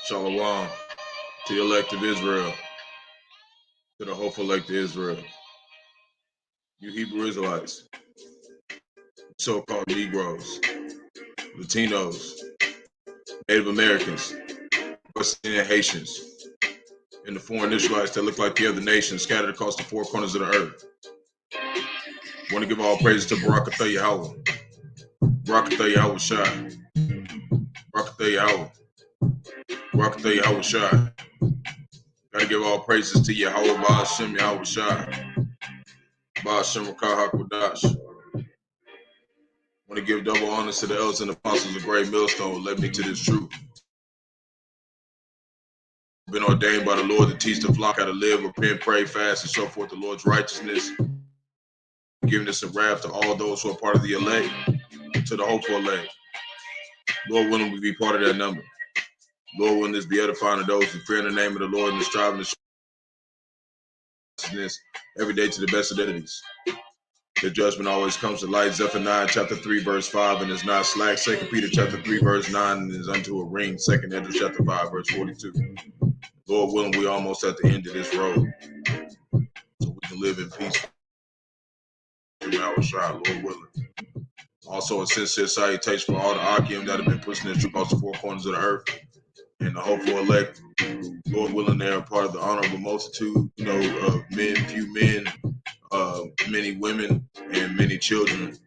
Shalom to the elect of Israel, to the hopeful elect of Israel, you Hebrew Israelites, so-called Negroes, Latinos, Native Americans, West Indian Haitians, and the foreign Israelites that look like the other nations scattered across the four corners of the earth. I want to give all praises to Barak Yahawah, Barak Yahawashi, Barak Yahawah, Barak Yahawashi. Gotta give all praises to Yahawah, Bahasham, Yahawashi, Bahasham, Qadash. Want to give double honors to the elders and apostles of Great Millstone who led me to this truth. Been ordained by the Lord to teach the flock how to live, repent, pray, fast, and show forth the Lord's righteousness, giving us a wrath to all those who are part of the elect, to the hopeful elect. Lord willing, we be part of that number. Lord willing, this be edifying to those who fear in the name of the Lord and is striving to righteousness every day to the best of their abilities. The judgment always comes to light. Zephaniah chapter 3, verse 5, and is not slack. 2 Peter chapter 3, verse 9, and is unto a ring. 2 Ezra chapter 5, verse 42. Lord willing, we almost at the end of this road, so we can live in peace. Lord willing. Also, a sincere salutation for all the Akim that have been pushing this truth across the four corners of the earth, and the hopeful elect. Lord willing, they are part of the honorable multitude, of men, few men, many women, and many children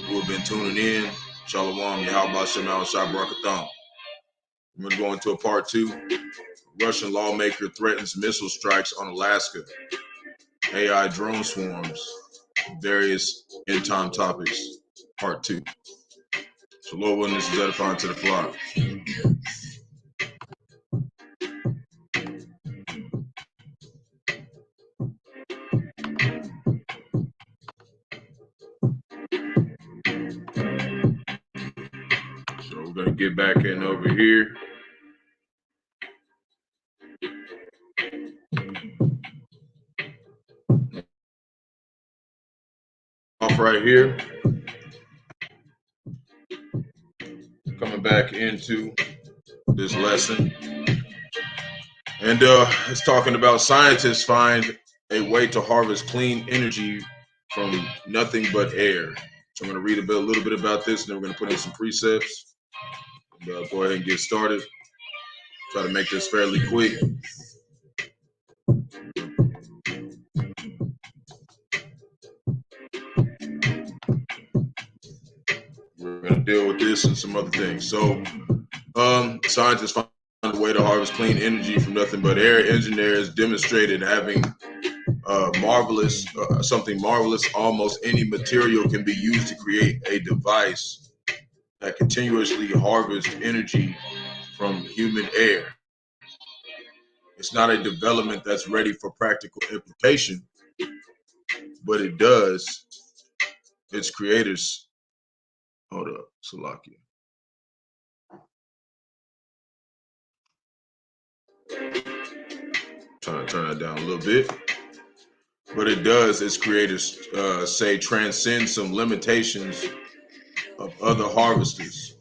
who have been tuning in. Shalom, Yahawah, Barak, Atham. I'm going to go into a part 2. Russian lawmaker threatens missile strikes on Alaska. AI drone swarms. Various end-time topics. Part 2. So Lord willing, this is edifying to the flock. So we're going to get back in over here. Off right here. Coming back into this lesson. And it's talking about scientists find a way to harvest clean energy from nothing but air. So I'm going to read a little bit about this, and then we're going to put in some precepts. And, go ahead and get started. Try to make this fairly quick. We're going to deal with this and some other things. So scientists find a way to harvest clean energy from nothing but air. Engineers demonstrated having something marvelous. Almost any material can be used to create a device that continuously harvests energy from human air. It's not a development that's ready for practical implication, but it does. Its creators. Hold up, Salakia. Trying to turn that down a little bit. But it does, its creators say, transcend some limitations of other harvesters.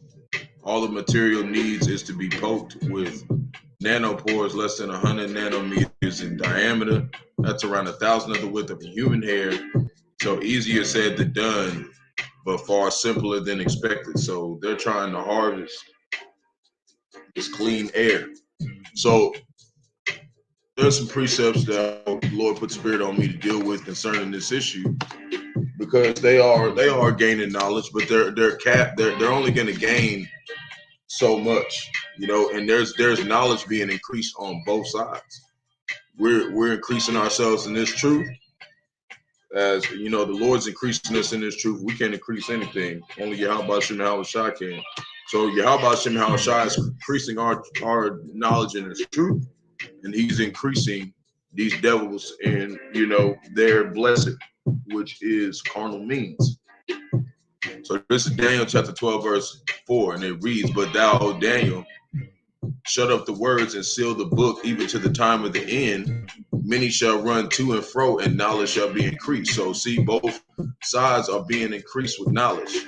All the material needs is to be poked with nanopores less than 100 nanometers in diameter. That's around 1,000 of the width of a human hair. So easier said than done, but far simpler than expected. So they're trying to harvest this clean air. So there's some precepts that the Lord put spirit on me to deal with concerning this issue, because they are gaining knowledge, but they're capped. They're only going to gain so much, and there's knowledge being increased on both sides. We're increasing ourselves in this truth. As the Lord's increasing us in this truth. We can't increase anything. Only Yahawashi can. So Yahawashi is increasing our knowledge in this truth, and he's increasing these devils in their blessed, which is carnal means. So this is Daniel chapter 12, verse 4, and it reads, "But thou, O Daniel, shut up the words and seal the book even to the time of the end. Many shall run to and fro, and knowledge shall be increased." So see, both sides are being increased with knowledge.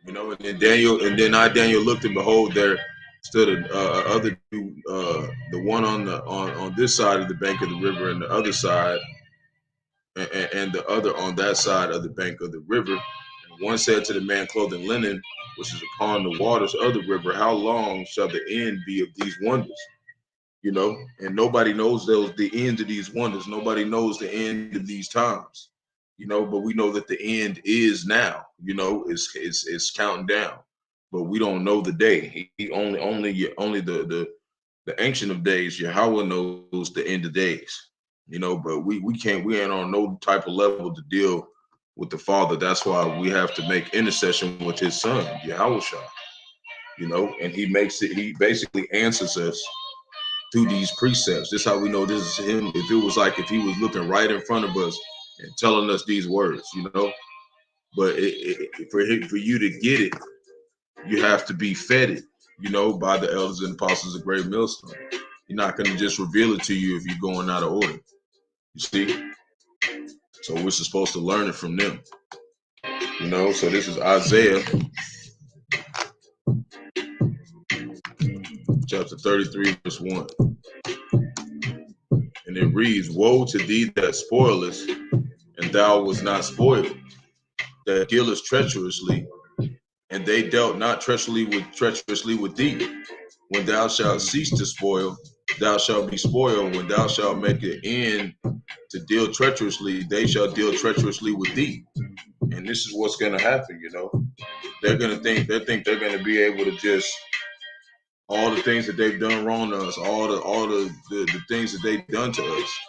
And then Daniel looked, and behold, there stood other two, the one on this side of the bank of the river, and the other side, and the other on that side of the bank of the river. And one said to the man clothed in linen, which is upon the waters of the river, how long shall the end be of these wonders? And nobody knows the end of these wonders. Nobody knows the end of these times, but we know that the end is now. It's counting down, but we don't know the day. He only the ancient of days, Yahawah, knows the end of days. But we ain't on no type of level to deal with the Father. That's why we have to make intercession with His Son, Yahawashi. And He basically answers us through these precepts. This is how we know this is Him. If He was looking right in front of us and telling us these words, But for you to get it, you have to be fed it, by the elders and apostles of Great Millstone. You're not going to just reveal it to you if you're going out of order. You see? So we're supposed to learn it from them. So this is Isaiah chapter 33, verse 1. And it reads, woe to thee that spoilest, and thou wast not spoiled, that dealest treacherously, and they dealt not treacherously with thee. When thou shalt cease to spoil, thou shalt be spoiled. When thou shalt make an end to deal treacherously, they shall deal treacherously with thee. And this is what's going to happen. They're going to think they're going to be able to just all the things that they've done wrong to us, all the things that they've done to us.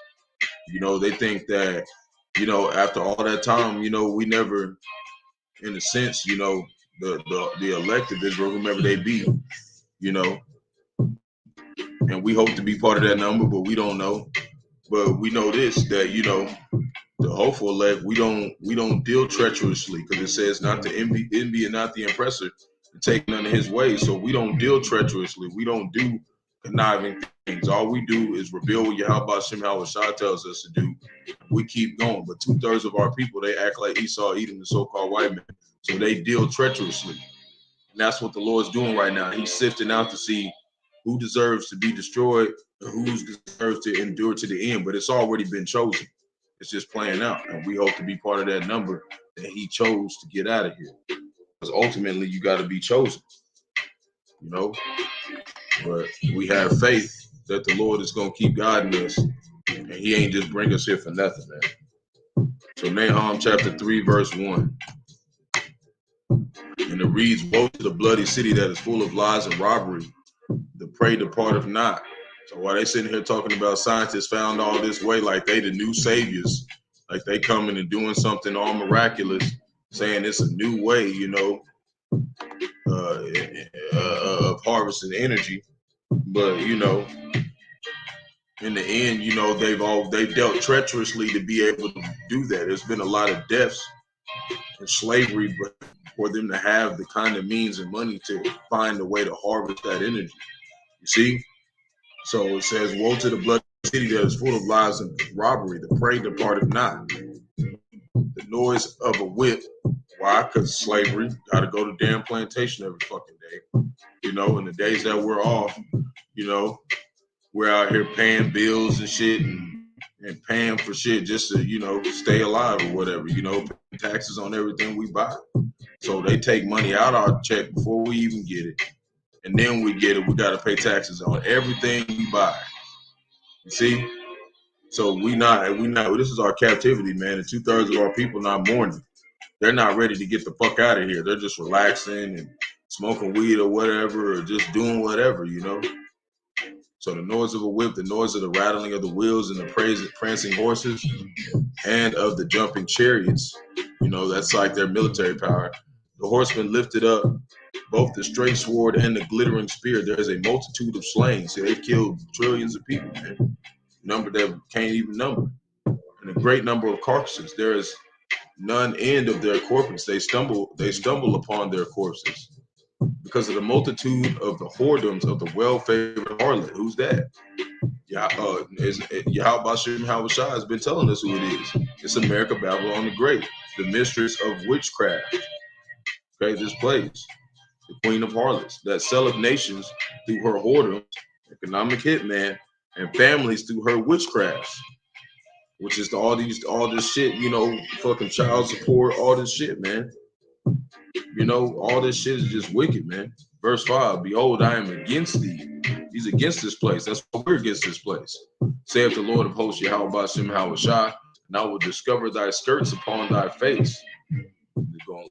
They think that after all that time, we never, in a sense, the elected Israel, whomever they be, and we hope to be part of that number, but we don't know. But we know this, that the hopeful elect, we don't deal treacherously, because it says not to envy and not the oppressor, to take none of his ways. So we don't deal treacherously. We don't do conniving things. All we do is reveal what Bahasham Yahawashi tells us to do. We keep going. But 2/3 of our people, they act like Esau, Edom, the so-called white man. So they deal treacherously. And that's what the Lord's doing right now. He's sifting out to see who deserves to be destroyed and who deserves to endure to the end. But it's already been chosen. It's just playing out. And we hope to be part of that number that He chose to get out of here. Because ultimately, you got to be chosen. But we have faith that the Lord is going to keep guiding us. And He ain't just bring us here for nothing, man. So Nahum chapter 3, verse 1. And it reads, woe to the bloody city that is full of lies and robbery. The prey departeth not. So while they sitting here talking about scientists found all this way, like they the new saviors, like they coming and doing something all miraculous, saying it's a new way, of harvesting energy. But in the end, they've dealt treacherously to be able to do that. There's been a lot of deaths and slavery, but for them to have the kind of means and money to find a way to harvest that energy. You see? So it says, woe to the bloody city that is full of lies and robbery. The prey departed not. The noise of a whip. Why? Because slavery. Got to go to damn plantation every fucking day. In the days that we're off, we're out here paying bills and shit and paying for shit just to, stay alive or whatever, paying taxes on everything we buy. So they take money out our check before we even get it. And then we get it, we got to pay taxes on everything we buy. You see? So we not, this is our captivity, man. And 2/3 of our people not mourning. They're not ready to get the fuck out of here. They're just relaxing and smoking weed or whatever, or just doing whatever, So the noise of a whip, the noise of the rattling of the wheels and the prancing horses, and of the jumping chariots, that's like their military power. The horsemen lifted up both the straight sword and the glittering spear. There is a multitude of slain. See, they've killed trillions of people, man. Number that can't even number. And a great number of carcasses. There is none end of their corpses. They stumble upon their corpses because of the multitude of the whoredoms of the well-favored harlot. Who's that? Bahasham Yahawashi has been telling us who it is. It's America, Babylon the Great, the mistress of witchcraft. Okay, this place, the queen of harlots, that selleth nations through her whoredoms, economic hitman, and families through her witchcrafts, which is all this shit, fucking child support, all this shit, man. All this shit is just wicked, man. Verse 5, behold, I am against thee. He's against this place. That's why we're against this place. Saith the Lord of hosts, Bahasham, Yahawashi, and I will discover thy skirts upon thy face.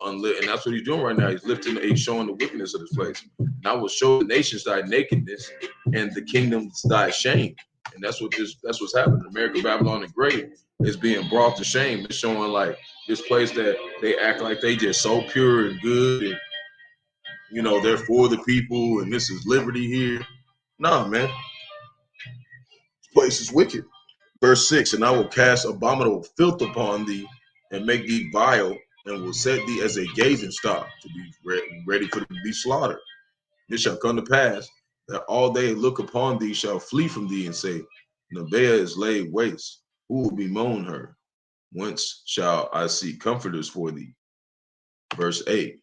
And that's what he's doing right now. He's showing the wickedness of this place. And I will show the nations thy nakedness and the kingdoms thy shame. And that's what's happening. America, Babylon, the Great is being brought to shame. It's showing like this place that they act like they just so pure and good, and they're for the people, and this is liberty here. Nah, man, this place is wicked. Verse 6, and I will cast abominable filth upon thee, and make thee vile, and will set thee as a gazing stock to be ready for to be slaughtered. It shall come to pass that all they look upon thee shall flee from thee, and say, Nebaioth is laid waste. Who will bemoan her? Whence shall I seek comforters for thee? Verse 8,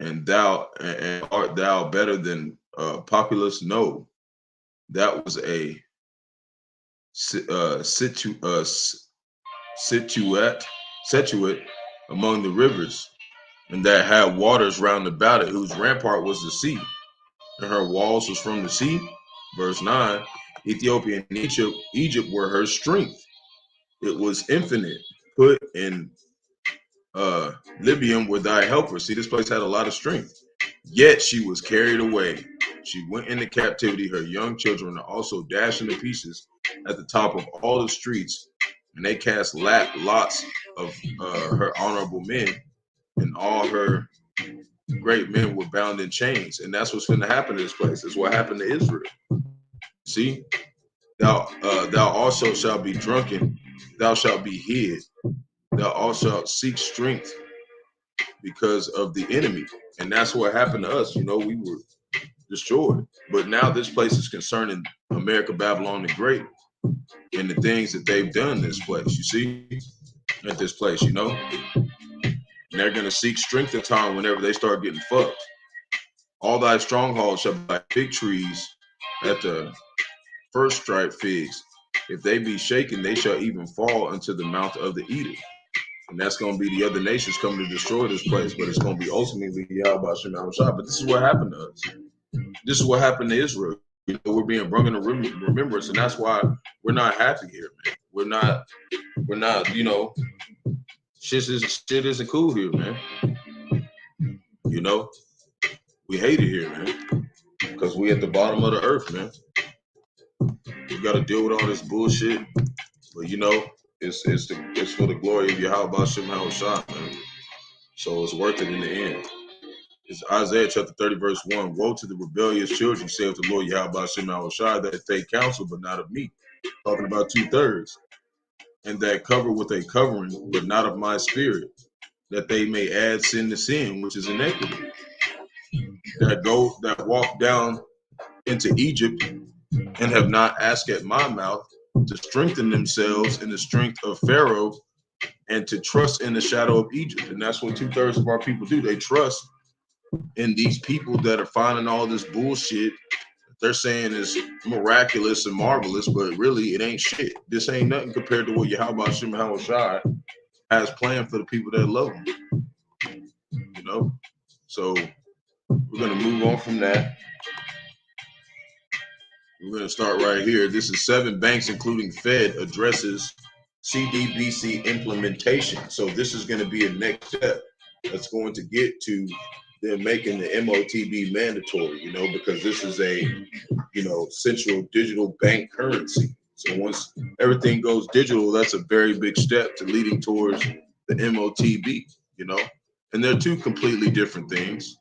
and art thou better than populace? No, that was a situate among the rivers, and that had waters round about it, whose rampart was the sea, and her walls was from the sea. Verse 9, Ethiopia and Egypt were her strength. It was infinite. Put in Libyan were thy helpers. See, this place had a lot of strength. Yet she was carried away. She went into captivity. Her young children are also dashed into pieces at the top of all the streets. And they cast lots of her honorable men, and all her great men were bound in chains. And that's what's going to happen to this place. That's what happened to Israel. See, thou also shalt be drunken. Thou shalt be hid. Thou also shalt seek strength because of the enemy. And that's what happened to us. We were destroyed. But now this place is concerning America, Babylon the Great, and the things that they've done in this place. You see, at this place, and they're going to seek strength in time whenever they start getting fucked. All thy strongholds shall be like fig trees at the first striped figs. If they be shaken, they shall even fall into the mouth of the eater. And that's going to be the other nations coming to destroy this place, but it's going to be ultimately Yahawashi. But this is what happened to us. This is what happened to Israel. We're being brought into remembrance, and that's why we're not happy here, man. We're not. Shit isn't cool here, man. We hate it here, man, because we at the bottom of the earth, man. We got to deal with all this bullshit, but it's for the glory of Yahawashi, man. So it's worth it in the end. It's Isaiah chapter 30, verse 1. Woe to the rebellious children, saith the Lord Yahawashi, that take counsel, but not of me. Talking about 2/3. And that cover with a covering, but not of my spirit, that they may add sin to sin, which is iniquity. That walk down into Egypt and have not asked at my mouth to strengthen themselves in the strength of Pharaoh and to trust in the shadow of Egypt. And that's what 2/3 of our people do. They trust in these people that are finding all this bullshit that they're saying is miraculous and marvelous, but really it ain't shit. This ain't nothing compared to what Yahawashi has planned for the people that love him. So we're gonna move on from that. We're going to start right here. This is 7 banks, including Fed, addresses CDBC implementation. So this is going to be a next step that's going to get to them making the MOTB mandatory, because this is a, central digital bank currency. So once everything goes digital, that's a very big step to leading towards the MOTB, and they're two completely different things.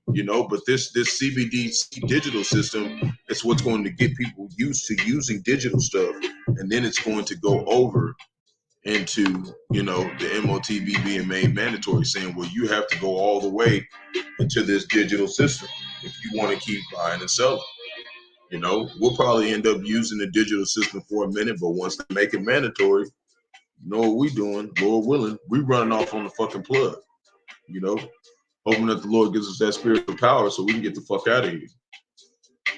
But this CBDC digital system is what's going to get people used to using digital stuff, and then it's going to go over into the MOTB being made mandatory, saying, well, you have to go all the way into this digital system if you want to keep buying and selling. We'll probably end up using the digital system for a minute, but once they make it mandatory, what we doing, Lord willing, we running off on the fucking plug. hoping that the Lord gives us that spiritual power so we can get the fuck out of here.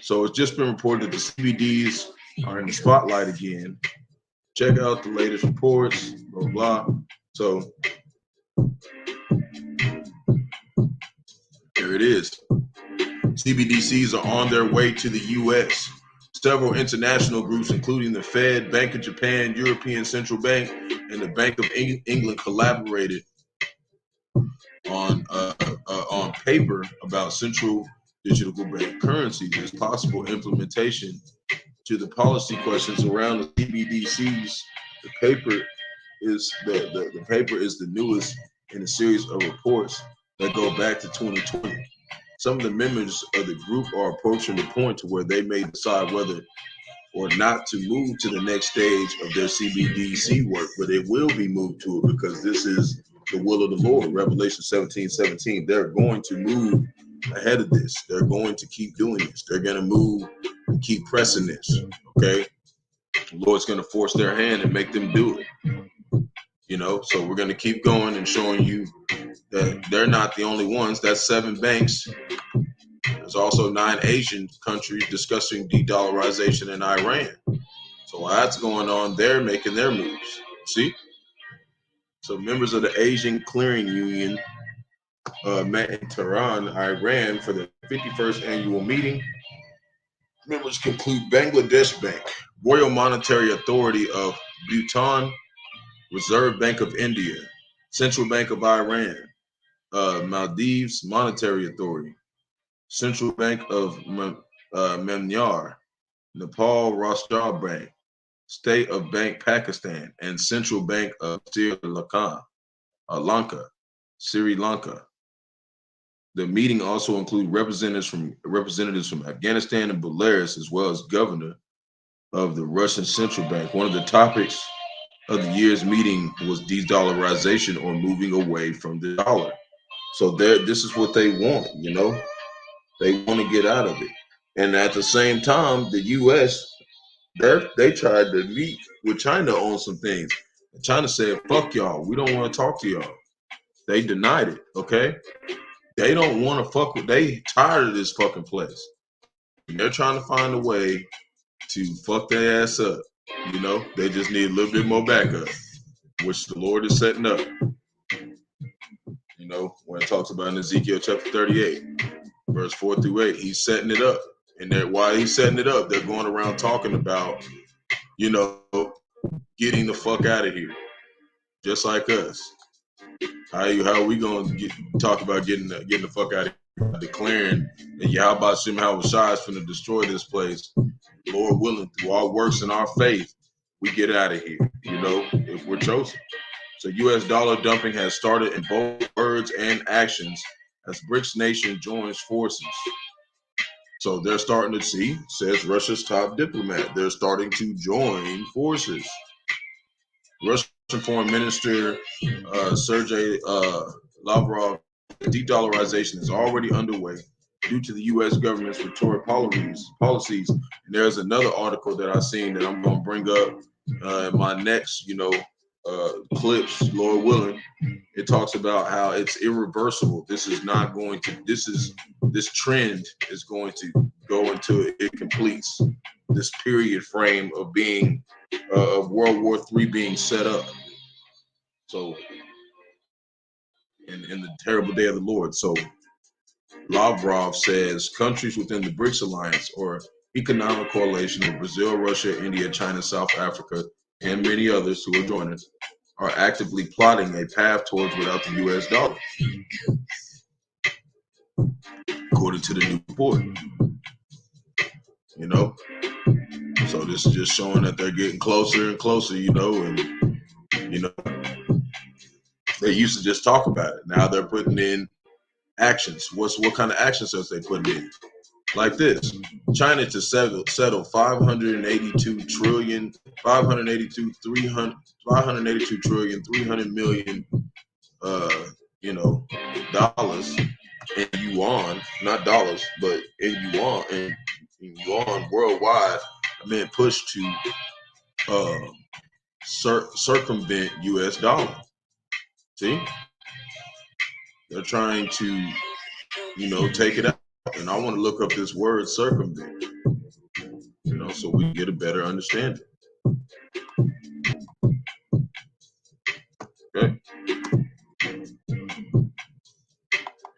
So it's just been reported that the CBDs are in the spotlight again. Check out the latest reports, blah, blah. So here it is. CBDCs are on their way to the U.S. Several international groups, including the Fed, Bank of Japan, European Central Bank, and the Bank of England collaborated on paper about central digital bank currencies as possible implementation to the policy questions around the CBDCs. The paper is the paper is the newest in a series of reports that go back to 2020. Some of the members of the group are approaching the point to where they may decide whether or not to move to the next stage of their CBDC work, but it will be moved to it because this is the will of the Lord. Revelation 17:17. They're going to move ahead of this. They're going to keep doing this. They're going to move and keep pressing this. Okay. The Lord's going to force their hand and make them do it. You know, so we're going to keep going and showing you that they're not the only ones. That's 7 banks. There's also 9 Asian countries discussing de-dollarization in Iran. So while that's going on, they're making their moves. See? So members of the Asian Clearing Union met in Tehran, Iran for the 51st annual meeting. Members conclude Bangladesh Bank, Royal Monetary Authority of Bhutan, Reserve Bank of India, Central Bank of Iran, Maldives Monetary Authority, Central Bank of Myanmar, Nepal Rawchaa Bank, State of Bank Pakistan, and Central Bank of Sri Lanka. The meeting also included representatives from Afghanistan and Belarus, as well as governor of the Russian Central Bank. One of the topics of the year's meeting was de-dollarization, or moving away from the dollar. So this is what they want, you know. They want to get out of it. And at the same time, the U.S., they tried to meet with China on some things. China said, fuck y'all. We don't want to talk to y'all. They denied it, okay? They don't want to fuck with, they tired of this fucking place. They're trying to find a way to fuck their ass up. You know, they just need a little bit more backup, which the Lord is setting up. You know, when it talks about in Ezekiel chapter 38, verse 4 through 8, he's setting it up. And while he's setting it up, they're going around talking about, you know, getting the fuck out of here, just like us. How are we going to talk about getting the fuck out of here? Declaring that Yahawashi is going to destroy this place, Lord willing, through our works and our faith, we get out of here, you know, if we're chosen. So U.S. dollar dumping has started in both words and actions as BRICS nation joins forces. So they're starting to see, says Russia's top diplomat, they're starting to join forces. Russian Foreign Minister Sergei Lavrov, de-dollarization is already underway due to the U.S. government's rhetoric policies. And there's another article that I've seen that I'm going to bring up in my next, clips, Lord willing. It talks about how it's irreversible. This trend is going to go until it completes this period frame of being of World War III being set up. So, in the terrible day of the Lord. So, Lavrov says countries within the BRICS alliance, or economic coalition of Brazil, Russia, India, China, South Africa, and many others who are joining, are actively plotting a path towards without the U.S. dollar, according to the new report. You know, so this is just showing that they're getting closer and closer. You know, and they used to just talk about it. Now they're putting in actions. What kind of actions are they putting in? Like this: China to settle 582 trillion 300 million dollars in yuan, not dollars, but in yuan worldwide. I mean, push to circumvent U.S. dollar. See, They're trying to, take it out. And I want to look up this word circumvent, so we get a better understanding. Okay.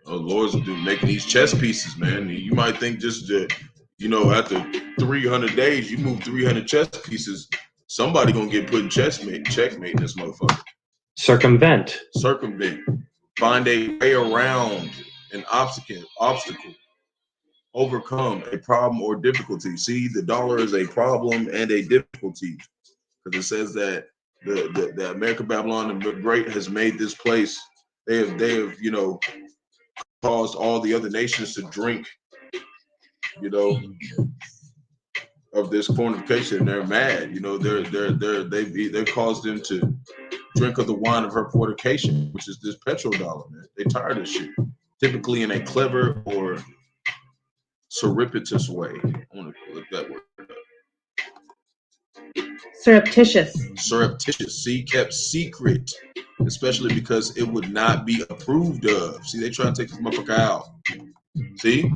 Oh, Lord's making these chess pieces, man. You might think just after 300 days, you move 300 chess pieces, somebody gonna get put in checkmate in this motherfucker. Circumvent. Find a way around an obstacle. Overcome a problem or difficulty. See, the dollar is a problem and a difficulty, because it says that the America Babylon the Great has made this place. They have caused all the other nations to drink, of this fornication. They're mad. They've caused them to drink of the wine of her fornication, which is this petrodollar, man. They tired of shit. Typically in a clever or surreptitious way. I want to look that word up. Surreptitious. See, kept secret, especially because it would not be approved of. See, they try to take this motherfucker out. See?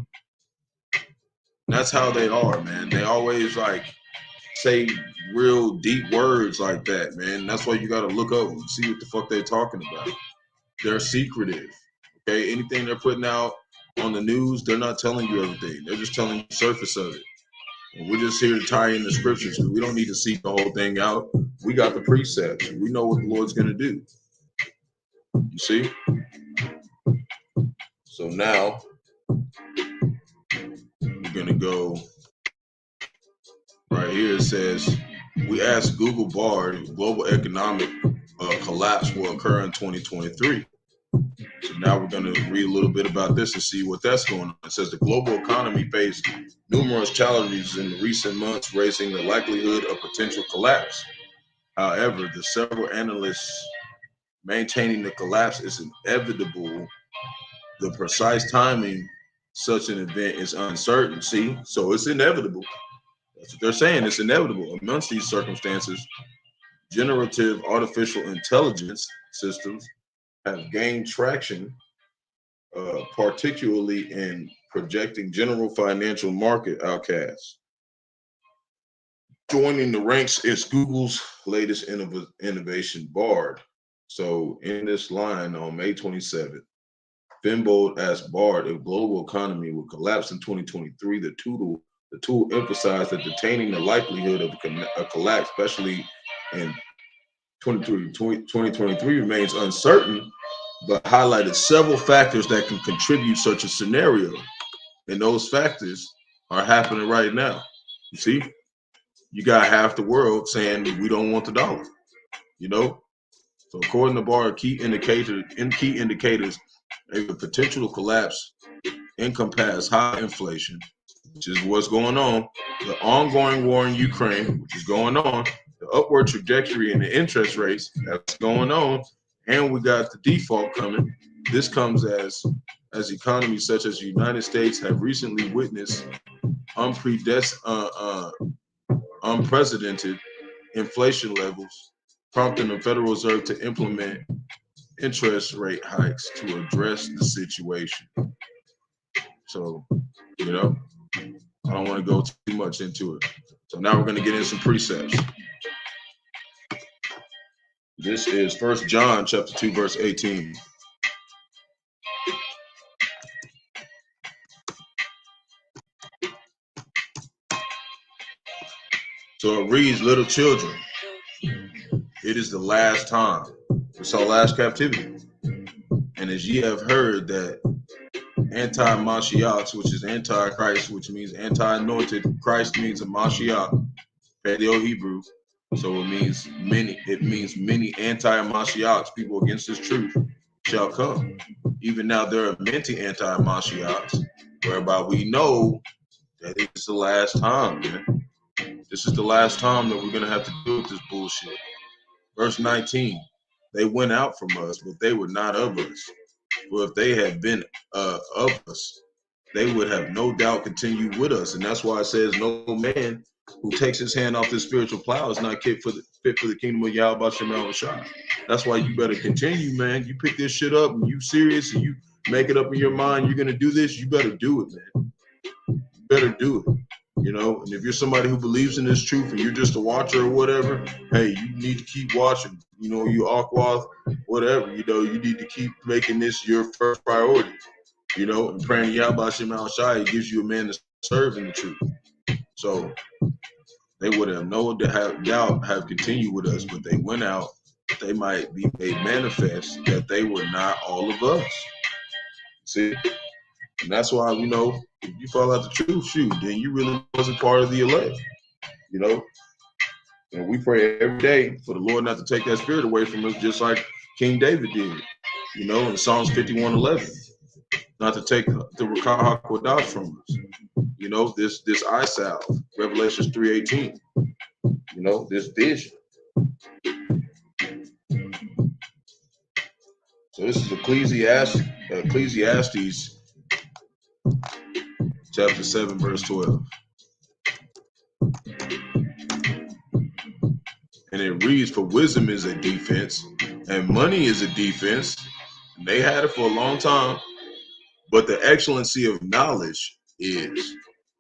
That's how they are, man. They always say real deep words like that, man. That's why you gotta look up and see what the fuck they're talking about. They're secretive. Okay, anything they're putting out on the news, they're not telling you everything. They're just telling you the surface of it. And we're just here to tie in the scriptures, because we don't need to seek the whole thing out. We got the precepts. We know what the Lord's gonna do. You see? So now we're gonna go right here. It says, we asked Google Bard if global economic collapse will occur in 2023. So now we're going to read a little bit about this and see what that's going on. It says the global economy faced numerous challenges in recent months, raising the likelihood of potential collapse. However, the several analysts maintaining the collapse is inevitable. The precise timing such an event is uncertain. See, so it's inevitable. That's what they're saying. It's inevitable. Amongst these circumstances, generative artificial intelligence systems have gained traction, particularly in projecting general financial market outcasts. Joining the ranks is Google's latest innovation, Bard. So in this line on May 27th, Finbold asked Bard if global economy would collapse in 2023. The tool emphasized that detaining the likelihood of a collapse, especially in 2023, remains uncertain, but highlighted several factors that can contribute such a scenario. And those factors are happening right now. You see, you got half the world saying we don't want the dollar, So according to Barak, key indicators of a potential collapse encompass high inflation, which is what's going on, the ongoing war in Ukraine, which is going on, the upward trajectory in the interest rates that's going on, and we got the default coming. This comes as economies such as the United States have recently witnessed unprecedented inflation levels, prompting the Federal Reserve to implement interest rate hikes to address the situation. So, I don't want to go too much into it. So now we're going to get in some precepts. This is 1 John chapter 2, verse 18. So it reads, little children, it is the last time. It's our last captivity. And as ye have heard that anti-Mashiach, which is anti-Christ, which means anti-anointed, Christ means a Mashiach, Paleo Hebrew. So it means many anti-Mashiachs, people against this truth, shall come. Even now there are many anti-Mashiachs, whereby we know that it's the last time, man. This is the last time that we're going to have to deal with this bullshit. Verse 19, they went out from us, but they were not of us. For if they had been of us, they would have no doubt continued with us. And that's why it says no man who takes his hand off this spiritual plow is not fit for the kingdom of Yahawah. That's why you better continue, man. You pick this shit up and you serious and make it up in your mind you're gonna do this, you better do it, man. You better do it. You know, and if you're somebody who believes in this truth and you're just a watcher or whatever, hey, you need to keep watching. You know, you aqua, whatever, you know, you need to keep making this your first priority. You know, and praying Yahawashi gives you a man to serve in the truth. So they would have no doubt have continued with us, but they went out. They might be made manifest that they were not all of us. See? And that's why, you know, if you fall out the truth, shoot, then you really wasn't part of the elect. You know? And we pray every day for the Lord not to take that spirit away from us, just like King David did, you know, in Psalms 51:11. Not to take the Qadash from us. You know, this eye salve, Revelations 3:18. You know, this vision. So this is Ecclesiastes chapter 7, verse 12. And it reads, for wisdom is a defense, and money is a defense. And they had it for a long time. But the excellency of knowledge is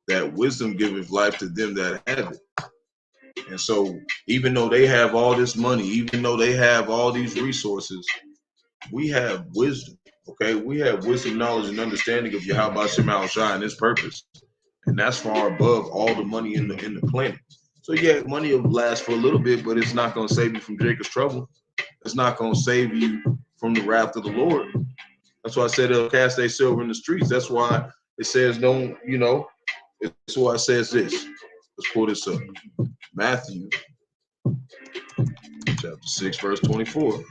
that wisdom giveth life to them that have it. And so even though they have all this money, even though they have all these resources, we have wisdom, okay? We have wisdom, knowledge, and understanding of Yahawashi and his purpose. And that's far above all the money in the planet. So yeah, money will last for a little bit, but it's not going to save you from Jacob's trouble. It's not going to save you from the wrath of the Lord. That's why I said they'll cast their silver in the streets. That's why it says don't, you know, it's why it says this. Let's pull this up. Matthew chapter 6, verse 24.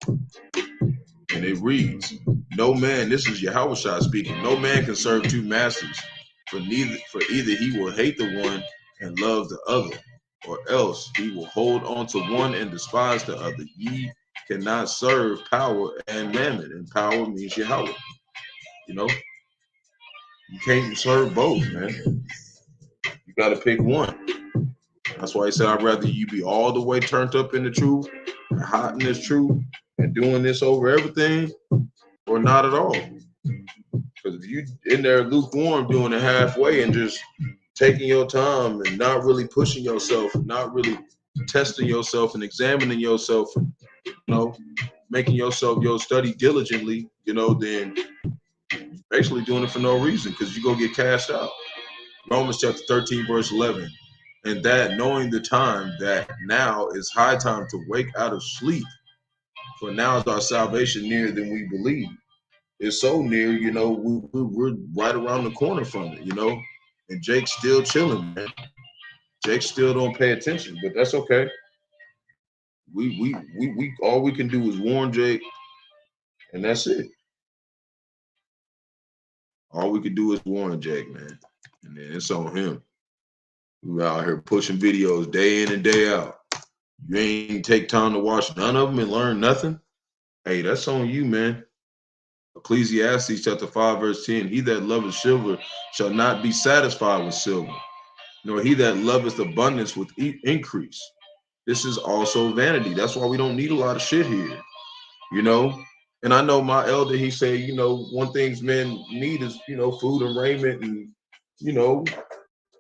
And it reads, no man, this is Yahawashi speaking, no man can serve two masters, for either he will hate the one and love the other, or else he will hold on to one and despise the other. Ye cannot serve power and mammon, and power means Yahawah. You know, you can't serve both, man. You got to pick one. That's why he said, I'd rather you be all the way turned up in the truth, and hot in this truth, and doing this over everything, or not at all. Because if you in there lukewarm doing it halfway and just taking your time and not really pushing yourself, and not really testing yourself and examining yourself, and, you know, making yourself your study diligently, you know, then you're basically doing it for no reason, because you go get cast out. Romans chapter 13, verse 11. And that knowing the time, that now is high time to wake out of sleep, for now is our salvation nearer than we believe. It's so near, you know, we're right around the corner from it, you know, and Jake's still chilling, man. Jake still don't pay attention, but that's okay. We all we can do is warn Jake, and that's it. All we can do is warn Jake, man, and then it's on him. We out here pushing videos day in and day out. You ain't take time to watch none of them and learn nothing. Hey, that's on you, man. Ecclesiastes chapter 5, verse 10. He that loveth silver shall not be satisfied with silver, nor he that loveth abundance with increase. This is also vanity. That's why we don't need a lot of shit here, you know. And I know my elder, he said, you know, one things men need is, you know, food and raiment and, you know,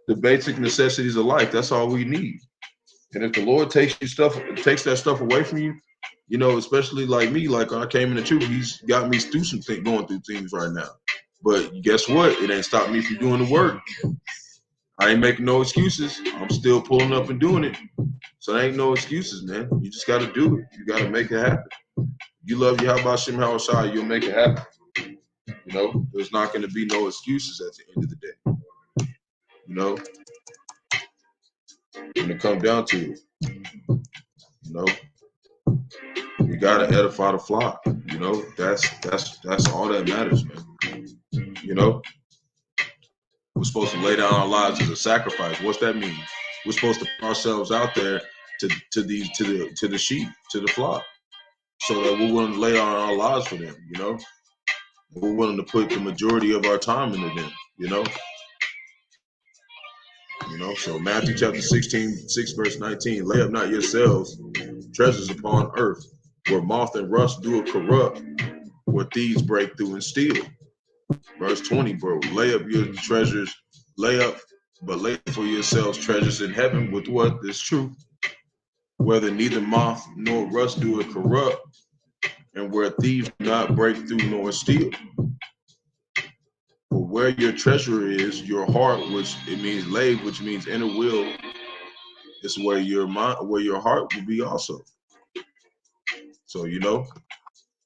the basic necessities of life. That's all we need. And if the Lord takes that stuff away from you, you know, especially like me, like I came in the truth, he's got me through going through things right now. But guess what? It ain't stopped me from doing the work. I ain't making no excuses. I'm still pulling up and doing it. So there ain't no excuses, man. You just got to do it. You got to make it happen. You love Yahawashi, you'll make it happen. You know, there's not going to be no excuses at the end of the day. You know, when it comes down to it, you know, we got to edify the flock. You know, that's all that matters, man. You know, we're supposed to lay down our lives as a sacrifice. What's that mean? We're supposed to put ourselves out there to the sheep, to the flock, so that we're willing to lay down our lives for them. You know, we're willing to put the majority of our time into them. You know. You know, so Matthew chapter 16, 6 verse 19, lay up not yourselves treasures upon earth, where moth and rust do corrupt, where thieves break through and steal. Verse 20, bro, lay up your treasures, lay up for yourselves treasures in heaven with what is truth, whether neither moth nor rust do it corrupt, and where thieves do not break through nor steal. For where your treasure is, your heart, which it means lave, which means inner will, is where your mind, where your heart will be also. So you know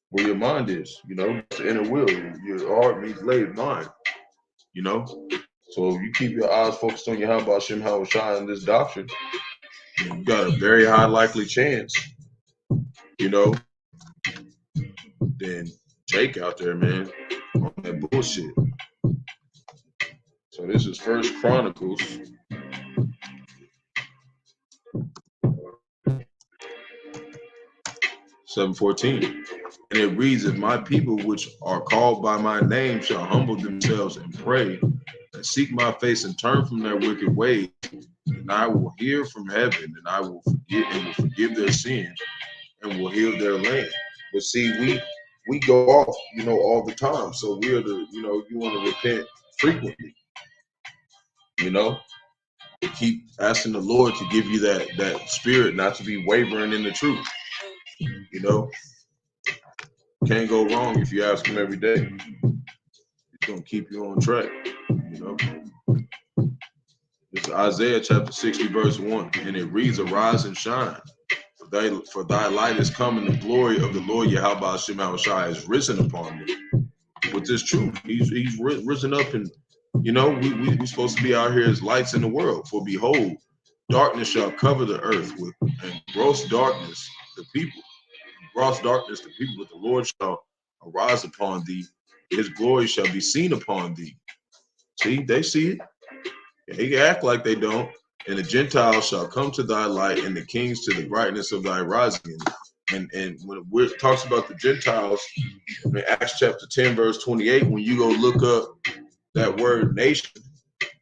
where your mind is, you know, it's the inner will. Your heart means lave, mind, you know. So if you keep your eyes focused on Bahasham, Yahawashi, and this doctrine, you got a very high likely chance, you know, then Jake out there, man, on that bullshit. So this is First Chronicles 7:14. And it reads, if my people which are called by my name shall humble themselves and pray and seek my face and turn from their wicked ways, and I will hear from heaven and I will forgive their sins and will heal their land. But see, we go off, you know, all the time. So we're the, you know, you want to repent frequently, you know, to keep asking the Lord to give you that spirit, not to be wavering in the truth, you know. Can't go wrong if you ask him every day. He's gonna keep you on track, you know. It's Isaiah chapter 60, verse 1, and it reads, arise and shine, for thy light is come, and the glory of the Lord Yahawah Shemashai is risen upon thee. With this truth, he's risen up, and you know, we supposed to be out here as lights in the world. For behold, darkness shall cover the earth with, and gross darkness the people. Gross darkness the people, but the Lord shall arise upon thee. His glory shall be seen upon thee. See, they see it. They can act like they don't. And the Gentiles shall come to thy light, and the kings to the brightness of thy rising. And when it talks about the Gentiles in Acts chapter 10, verse 28, when you go look up that word nation,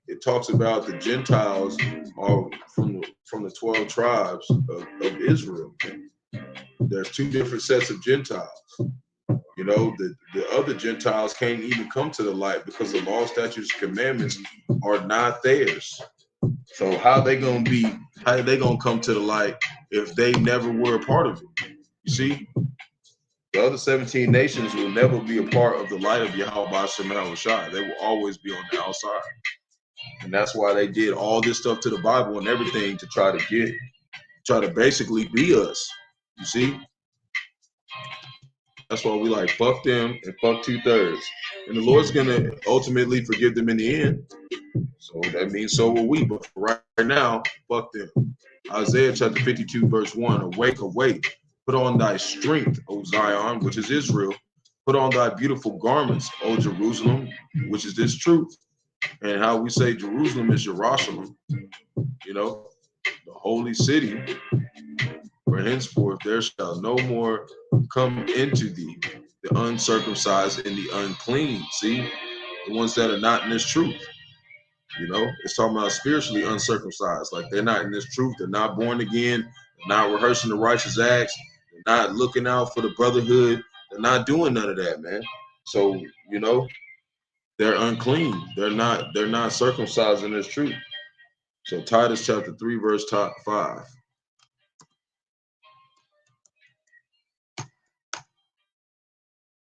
it talks about the Gentiles are from the 12 tribes of Israel. There's two different sets of Gentiles. You know, the other Gentiles can't even come to the light because the law, statutes, commandments are not theirs. So how they gonna come to the light if they never were a part of it? You see, the other 17 nations will never be a part of the light of Yahawah Shemashai. They will always be on the outside. And that's why they did all this stuff to the Bible and everything to try to basically be us. You see? That's why we like fuck them and fuck 2/3. And the Lord's gonna ultimately forgive them in the end. So that means so will we. But right now, fuck them. Isaiah chapter 52, verse 1. Awake, awake. Put on thy strength, O Zion, which is Israel. Put on thy beautiful garments, O Jerusalem, which is this truth. And how we say Jerusalem is Jerusalem, you know, the holy city. For henceforth there shall no more come into thee the uncircumcised and the unclean. See, the ones that are not in this truth. You know, it's talking about spiritually uncircumcised. Like they're not in this truth. They're not born again. They're not rehearsing the righteous acts. They're not looking out for the brotherhood. They're not doing none of that, man. So, you know, they're unclean. They're not circumcised in this truth. So Titus chapter 3, verse 5.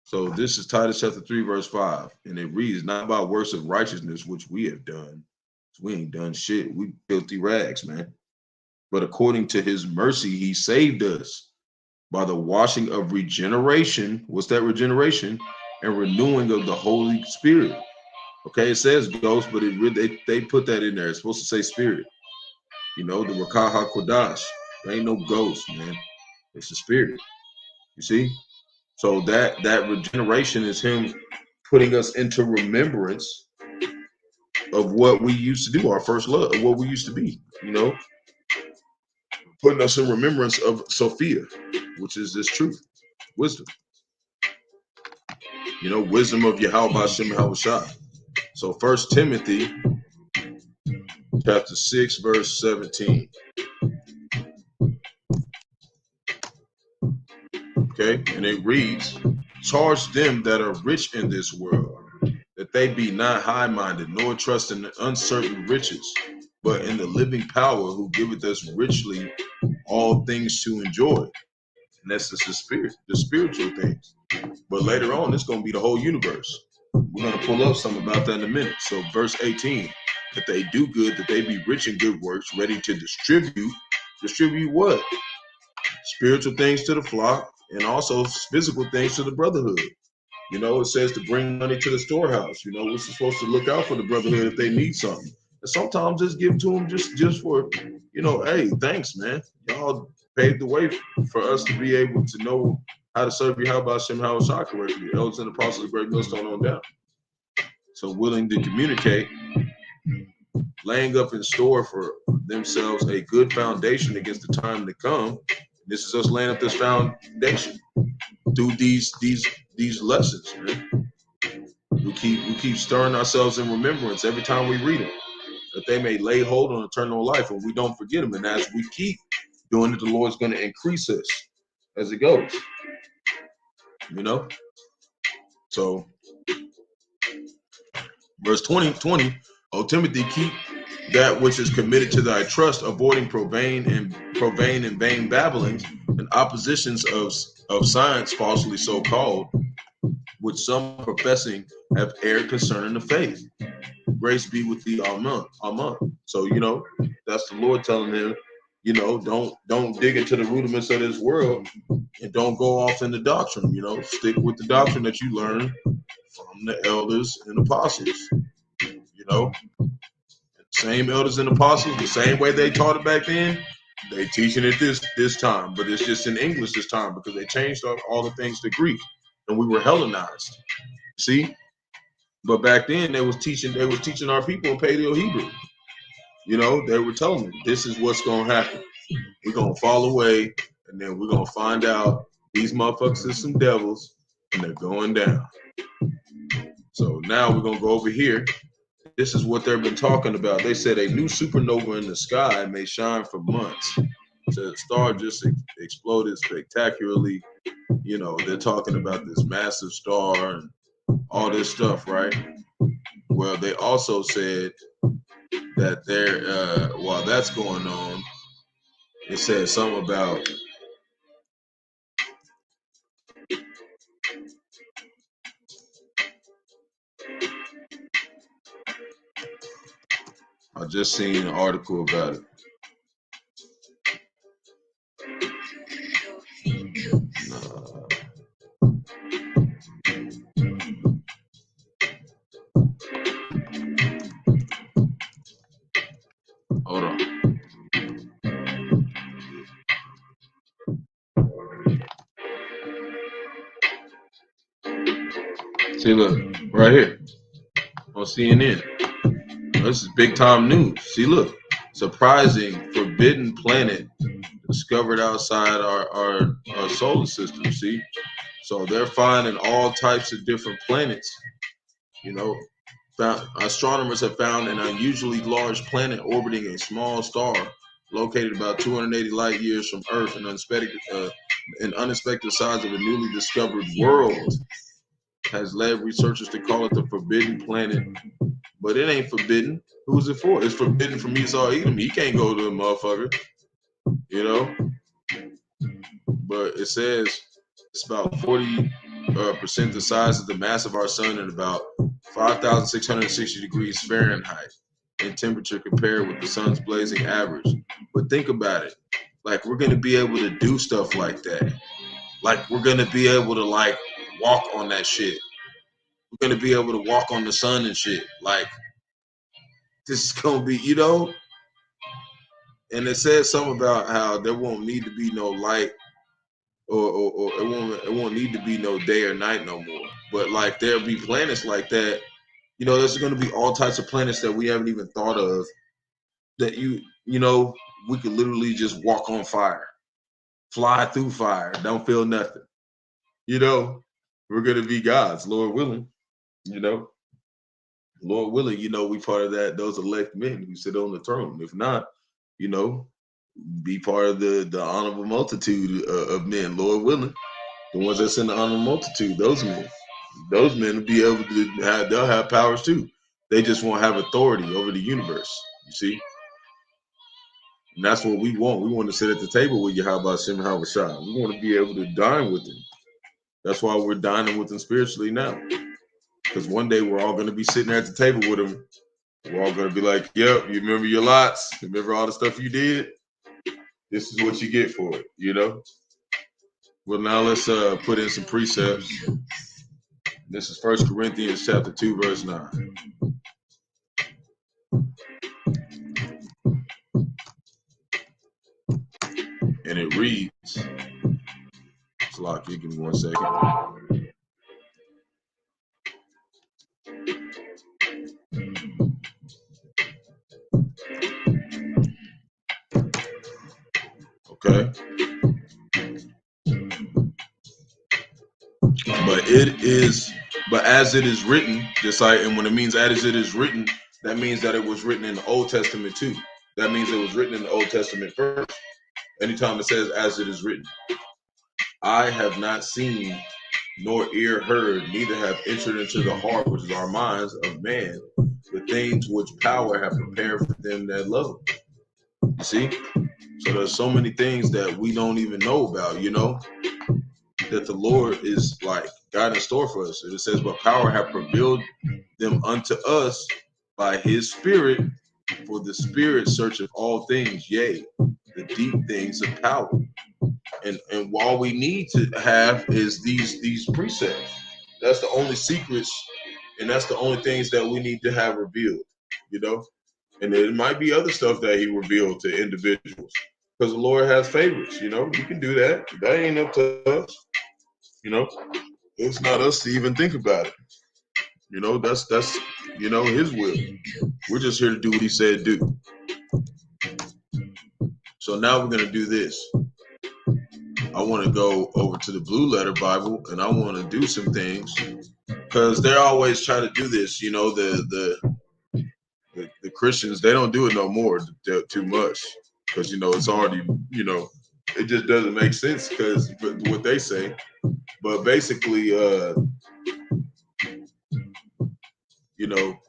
So this is Titus chapter 3, verse 5. And it reads, not about works of righteousness, which we have done. We ain't done shit. We filthy rags, man. But according to his mercy, he saved us by the washing of regeneration. What's that regeneration? And renewing of the Holy Spirit. Okay, it says ghost, but they put that in there. It's supposed to say spirit. You know, the Rawchaa Qadash. There ain't no ghost, man. It's a spirit. You see? So that regeneration is him putting us into remembrance of what we used to do, our first love, what we used to be, you know, putting us in remembrance of Sophia, which is this truth, wisdom, you know, wisdom of Yahawah Shemashai. So 1 Timothy chapter 6, verse 17. Okay, and it reads, charge them that are rich in this world, that they be not high-minded, nor trust in the uncertain riches, but in the living power who giveth us richly all things to enjoy. And that's just the spiritual things. But later on, it's going to be the whole universe. We're going to pull up something about that in a minute. So verse 18, that they do good, that they be rich in good works, ready to distribute. Distribute what? Spiritual things to the flock, and also physical things to the brotherhood. You know, it says to bring money to the storehouse. You know, we're supposed to look out for the brotherhood if they need something. And sometimes just give to them just for, you know, hey, thanks, man. Y'all paved the way for us to be able to know how to serve Bahasham, Yahawashi correctly. Elders and apostles of Great Millstone on down. So willing to communicate, laying up in store for themselves a good foundation against the time to come. This is us laying up this foundation through these lessons, man. We keep stirring ourselves in remembrance every time we read them, that they may lay hold on eternal life, and we don't forget them. And as we keep doing it, the Lord's going to increase us as it goes. You know. So, verse 20, O Timothy, keep that which is committed to thy trust, avoiding profane and vain babblings and oppositions of science, falsely so called, which some professing have erred concerning the faith. Grace be with thee, Amen. So, you know, that's the Lord telling him, you know, don't dig into the rudiments of this world, and don't go off in the doctrine. You know, stick with the doctrine that you learn from the elders and apostles. You know, same elders and apostles, the same way they taught it back then, they teaching it this time, but it's just in English this time because they changed all the things to Greek, and we were Hellenized. See, but back then they was teaching our people in Paleo Hebrew. You know, they were telling them this is what's gonna happen. We're gonna fall away, and then we're gonna find out these motherfuckers are some devils, and they're going down. So now we're gonna go over here. This is what they've been talking about. They said a new supernova in the sky may shine for months. So the star just exploded spectacularly. You know, they're talking about this massive star and all this stuff, right? Well, they also said that while that's going on, it said something about I just seen an article about it. Hold on. See, look, right here on CNN. This is big time news. See, look, surprising forbidden planet discovered outside our solar system. See, so they're finding all types of different planets. You know, astronomers have found an unusually large planet orbiting a small star located about 280 light years from Earth, an unexpected size of a newly discovered world has led researchers to call it the Forbidden Planet. But it ain't forbidden. Who's it for? It's forbidden from Esau Edom. He can't go to the motherfucker, you know? But it says it's about 40% the size of the mass of our sun and about 5,660 degrees Fahrenheit in temperature compared with the sun's blazing average. But think about it. Like, we're going to be able to do stuff like that. Like, we're going to be able to, like, walk on that shit. We're going to be able to walk on the sun and shit. Like, this is going to be, you know? And it says something about how there won't need to be no light or it won't need to be no day or night no more. But, like, there'll be planets like that. You know, there's going to be all types of planets that we haven't even thought of that you know, we could literally just walk on fire, fly through fire, don't feel nothing. You know, we're going to be gods, Lord willing, you know. Lord willing, you know, we part of those elect men who sit on the throne. If not, you know, be part of the honorable multitude of men, Lord willing. The ones that's in the honor multitude, those men will be able to have, they'll have powers too. They just won't have authority over the universe. You see? And that's what we want. We want to sit at the table with Yahawah and Yahawashi. We want to be able to dine with him. That's why we're dining with him spiritually now. Because one day we're all going to be sitting at the table with him. We're all going to be like, yep, you remember your lots? Remember all the stuff you did? This is what you get for it, you know? Well, now let's put in some precepts. This is 1 Corinthians chapter 2, verse 9. And it reads, it's locked. Give me 1 second. Okay. But as it is written, just like, and when it means as it is written, that means that it was written in the Old Testament too. That means it was written in the Old Testament first. Anytime it says as it is written, I have not seen nor ear heard, neither have entered into the heart, which is our minds of man, the things which power have prepared for them that love him. You see? So there's so many things that we don't even know about, you know, that the Lord is like got in store for us. And it says, but power have revealed them unto us by his spirit, for the spirit searcheth all things, yea, the deep things of power. And all we need to have is these precepts. That's the only secrets, and that's the only things that we need to have revealed, you know. And there might be other stuff that he revealed to individuals, because the Lord has favorites, you know. You can do that. That ain't up to us, you know. It's not us to even think about it, you know. That's you know, his will. We're just here to do what he said do. So now we're gonna do this. I want to go over to the Blue Letter Bible, and I want to do some things, because they're always trying to do this. You know, the Christians, they don't do it no more too much, because you know it's already, you know, it just doesn't make sense because what they say. But basically, you know,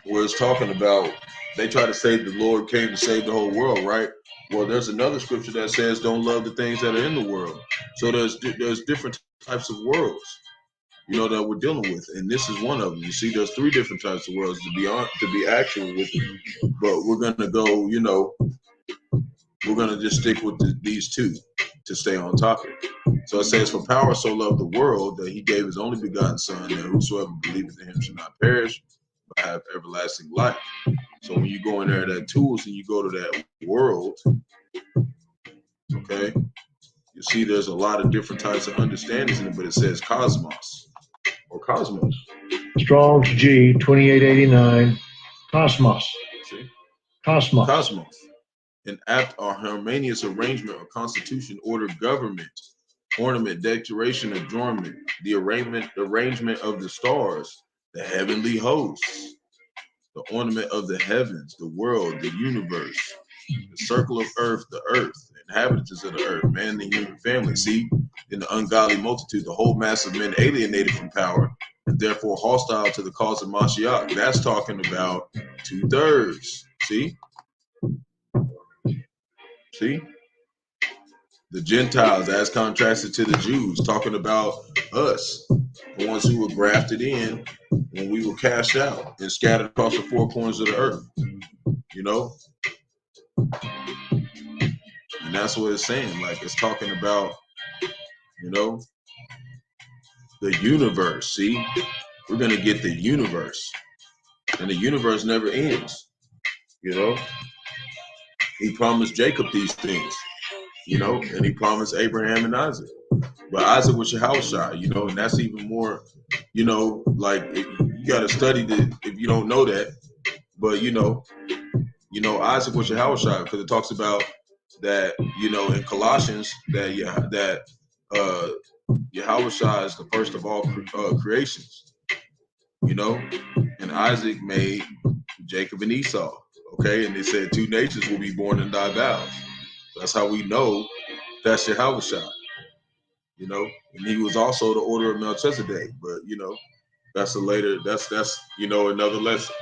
where it's talking about, they try to say the Lord came to save the whole world, right? Well, there's another scripture that says don't love the things that are in the world. So there's different types of worlds, you know, that we're dealing with, and this is one of them. You see, there's 3 different types of worlds to be actual with them. But we're gonna go, you know, we're gonna just stick with these 2 to stay on topic. So it says, for power so loved the world that he gave his only begotten son, that whosoever believeth in him should not perish, but have everlasting life. So when you go in there, that tools, and you go to that world, okay, you see there's a lot of different types of understandings in it, but it says cosmos or cosmos. Strong's G 2889. Cosmos. See? Cosmos. Cosmos. An apt or harmonious arrangement or constitution, order, government, ornament, decoration, adornment, the arrangement of the stars, the heavenly hosts, the ornament of the heavens, the world, the universe, the circle of earth, the inhabitants of the earth, man and the human family. See, in the ungodly multitude, the whole mass of men alienated from power and therefore hostile to the cause of Mashiach. That's talking about 2/3. See? See? The Gentiles as contrasted to the Jews, talking about us, the ones who were grafted in when we were cast out and scattered across the 4 corners of the earth, you know? And that's what it's saying. Like, it's talking about, you know, the universe. See, we're going to get the universe, and the universe never ends, you know? He promised Jacob these things, you know, and he promised Abraham and Isaac. But Isaac was Yahawashi, you know, and that's even more, you know, like, you got to study if you don't know that. But, you know, Isaac was Yahawashi, because it talks about that, you know, in Colossians, that Yahawashi is the first of all creations, you know, and Isaac made Jacob and Esau, okay, and they said 2 nations will be born in thy bowels. That's how we know that's Yahawashi. you know, and he was also the order of Melchizedek. But you know, that's a later. That's you know, another lesson.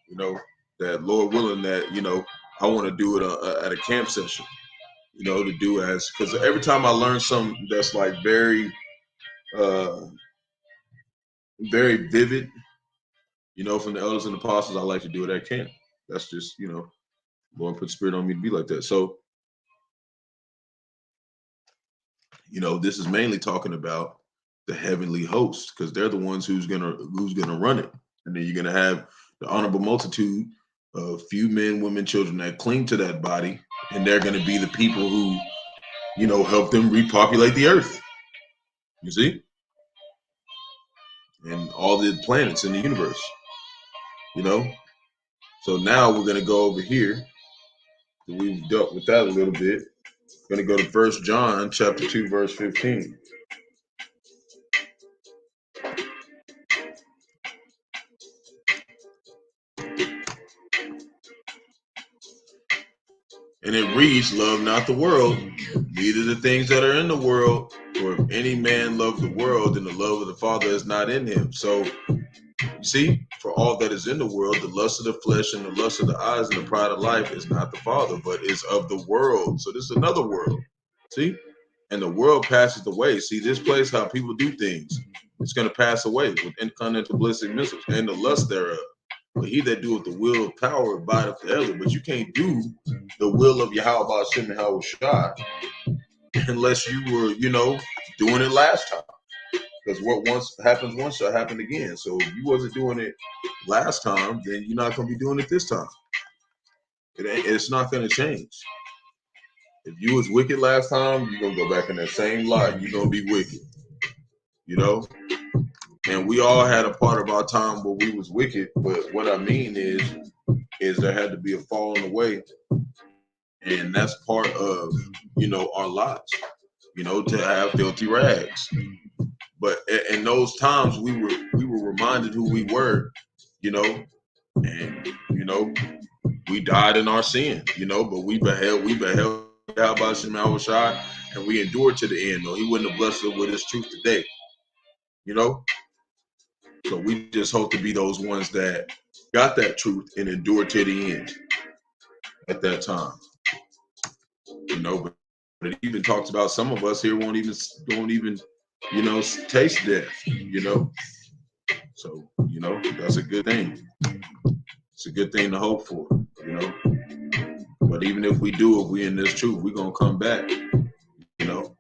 You know, that Lord willing, that you know, I want to do it at a camp session. You know, to do as, because every time I learn something that's like very very vivid, you know, from the elders and apostles, I like to do it at camp. That's just, you know, Lord put spirit on me to be like that. So, you know, this is mainly talking about the heavenly host, because they're the ones who's gonna run it. And then you're gonna have the honorable multitude of few men, women, children that cling to that body, and they're gonna be the people who, you know, help them repopulate the earth. You see? And all the planets in the universe. You know? So now we're gonna go over here. We've dealt with that a little bit. We're gonna go to 1 John chapter 2, verse 15. And it reads, love not the world, neither the things that are in the world. For if any man love the world, then the love of the Father is not in him. So, you see, for all that is in the world, the lust of the flesh and the lust of the eyes and the pride of life is not the Father, but is of the world. So this is another world. See? And the world passes away. See, this place, how people do things, it's going to pass away with incontinental ballistic missiles and the lust thereof. But he that doeth the will of power abideth forever. But you can't do the will of Yahawah, Bahasham, and Yahawashi unless you were, you know, doing it last time. Because what once happens once shall happen again. So if you wasn't doing it last time, then you're not going to be doing it this time. It's not going to change. If you was wicked last time, you're going to go back in that same lie. You're going to be wicked. You know? And we all had a part of our time where we was wicked. But what I mean is there had to be a falling away. And that's part of, you know, our lives, you know, to have filthy rags. But in those times we were reminded who we were, you know, and you know, we died in our sin, you know, but we beheld Bahasham, Yahawashi, and we endured to the end. Though he wouldn't have blessed us with his truth today, you know. So we just hope to be those ones that got that truth and endured to the end at that time, you know. But it even talks about some of us here won't even, you know, taste death, you know. So, you know, that's a good thing. It's a good thing to hope for, you know. But even if we do, if we in this truth, we're going to come back, you know.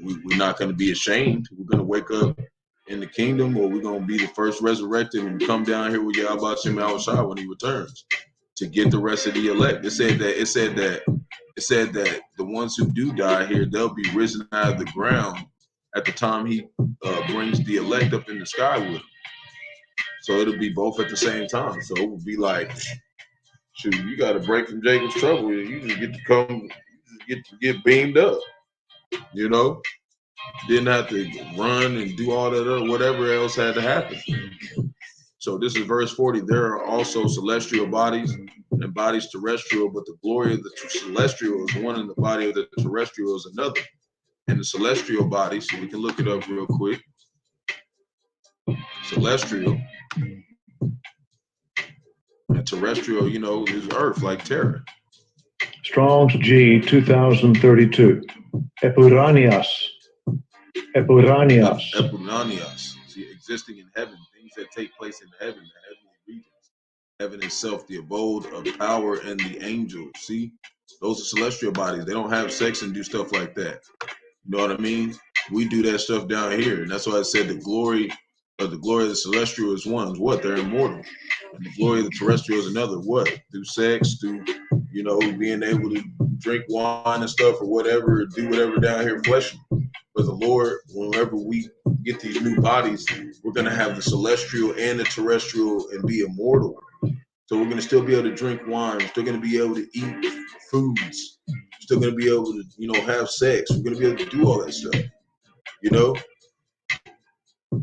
We're not going to be ashamed. We're going to wake up in the kingdom, or we're going to be the first resurrected and come down here with Yahawah Shai when he returns to get the rest of the elect. It said that the ones who do die here, they'll be risen out of the ground at the time he brings the elect up in the sky with him. So it'll be both at the same time. So it would be like, shoot, you got to break from Jacob's trouble. You just get to come, get beamed up. You know, didn't have to run and do all that or whatever else had to happen. So this is verse 40. There are also celestial bodies and bodies terrestrial, but the glory of the celestial is one, and the body of the terrestrial is another. And the celestial body, so we can look it up real quick. Celestial and terrestrial, you know, is earth, like terra. Strong's G 2032. Epuranias. See, existing in heaven, things that take place in heaven, the heavenly regions. Heaven itself, the abode of power and the angels. See, those are celestial bodies. They don't have sex and do stuff like that. You know what I mean? We do that stuff down here, and that's why I said the glory of the celestial is one. What? They're immortal. And the glory of the terrestrial is another. What? Through sex, through, you know, being able to drink wine and stuff or whatever, do whatever down here fleshly. But the Lord, whenever we get these new bodies, we're going to have the celestial and the terrestrial and be immortal. So we're going to still be able to drink wine. We're still going to be able to eat foods. We're still going to be able to, you know, have sex. We're going to be able to do all that stuff. You know?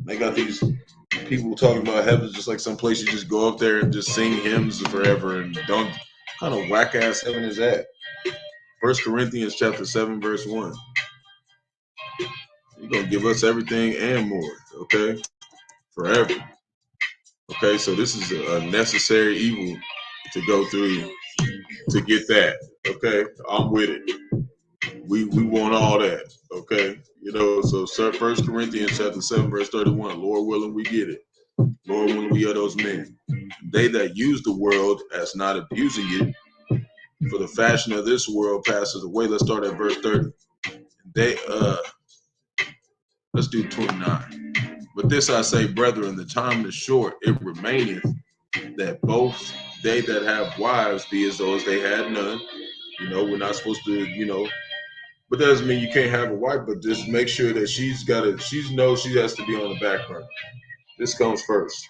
They got these people talking about heaven just like some place you just go up there and just sing hymns forever and don't. What kind of whack ass heaven is that? 1 Corinthians chapter 7 verse 1. gonna give us everything and more, okay? Forever. Okay, so this is a necessary evil to go through to get that. Okay, I'm with it. We want all that. Okay, so First Corinthians chapter 7, verse 31. Lord willing, we get it. Lord willing, we are those men. They that use the world as not abusing it, for the fashion of this world passes away. Let's start at verse 30. They let's do 29. But this I say, brethren, the time is short, it remaineth that both they that have wives be as though as they had none. We're not supposed to, but that doesn't mean you can't have a wife, but just make sure that she knows she has to be on the back burner. This comes first.